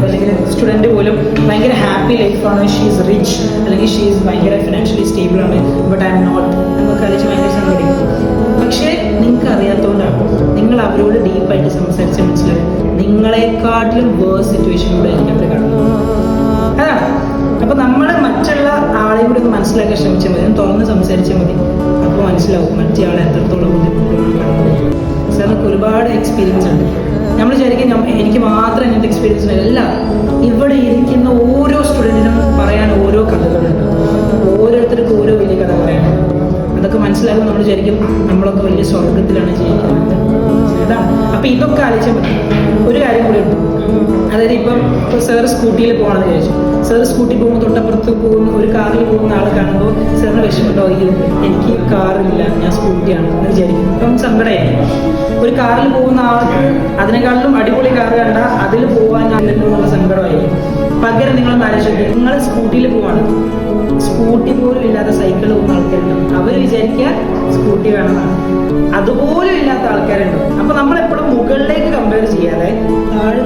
അല്ലെങ്കിൽ സ്റ്റുഡൻറ്റ് പോലും ഭയങ്കര ഹാപ്പി ലൈഫാണ്, ഷീസ് റിച്ച് അല്ലെങ്കിൽ ഷീസ് ഭയങ്കര ഫിനാൻഷ്യലി സ്റ്റേബിൾ ആണ്, ബട്ട് ഐ എം നോട്ട് എന്നൊക്കെ ആലോചിച്ച് ഭയങ്കര സങ്കടിക്കും. പക്ഷേ നിങ്ങൾക്ക് അറിയാത്തതുകൊണ്ടാണ്. നിങ്ങൾ അവരോട് ഡീപ്പായിട്ട് സംസാരിച്ച് മനസ്സിലാവും നിങ്ങളെക്കാട്ടിലും വേഴ്സ് സിറ്റുവേഷനിലൂടെ ആയിരിക്കും അവർ കടന്നത്. അതാണ്. അപ്പോൾ നമ്മൾ മറ്റുള്ള ആളെ കൂടി ഒന്ന് മനസ്സിലാക്കാൻ ശ്രമിച്ചാൽ മതി, തുറന്ന് സംസാരിച്ചാൽ മതി. അപ്പോൾ മനസ്സിലാവും മറ്റേ ആളെ എത്രത്തോളം ബുദ്ധിമുട്ടുകളാണ് കടന്നത്. സാറിനൊക്കെ ഒരുപാട് എക്സ്പീരിയൻസ് ഉണ്ട്. നമ്മൾ വിചാരിക്കും എനിക്ക് മാത്രം ഇങ്ങനത്തെ എക്സ്പീരിയൻസ് ഉണ്ട്. അല്ല, ഇവിടെ ഇരിക്കുന്ന ഓരോ സ്റ്റുഡൻറ്റിനും പറയാൻ ഓരോ കഥകളുണ്ട്, ഓരോരുത്തർക്കും ഓരോ വലിയ കഥ പറയാനുണ്ട്. അതൊക്കെ മനസ്സിലാക്കുമ്പോൾ നമ്മൾ വിചാരിക്കും നമ്മളൊക്കെ വലിയ സ്വർഗത്തിലാണ് ജീവിക്കുന്നത്. അതാണ്. അപ്പോൾ ഇതൊക്കെ ആലോചിച്ചാൽ പറ്റും. ഒരു കാര്യം കൂടി ഉണ്ട്. അതായത് ഇപ്പോൾ സാറ് സ്കൂട്ടിയിൽ പോകണമെന്ന് വിചാരിച്ചു. സാർ സ്കൂട്ടി പോകുമ്പോൾ തൊട്ടപ്പുറത്ത് പോകുന്ന ഒരു കാറിൽ പോകുന്ന ആളെ കാണുമ്പോൾ സാറിന് വിഷമമുണ്ടോ? അയ്യോ എനിക്ക് കാറില്ല, ഞാൻ സ്കൂട്ടിയാണ് എന്ന് വിചാരിക്കും. അപ്പം സങ്കടമായി. ഒരു കാറിൽ പോകുന്ന ആൾക്ക് അതിനേക്കാളും അടിപൊളി കാർ കണ്ട അതിൽ പോകാൻ എന്നുള്ള സങ്കടമായിരിക്കും. പകരം നിങ്ങളൊന്ന് ആലോചിക്കുക, നിങ്ങൾ സ്കൂട്ടിയിൽ പോവാണ്, സ്കൂട്ടി പോലും ഇല്ലാത്ത സൈക്കിൾ പോകുന്ന ആൾക്കാരുണ്ട്. അവർ വിചാരിക്കുക സ്കൂട്ടി വേണമെന്നാണ്. അതുപോലും ഇല്ലാത്ത ആൾക്കാരുണ്ട്. അപ്പൊ നമ്മളെപ്പോഴും മുകളിലേക്ക് കമ്പയർ ചെയ്യാതെ താഴെ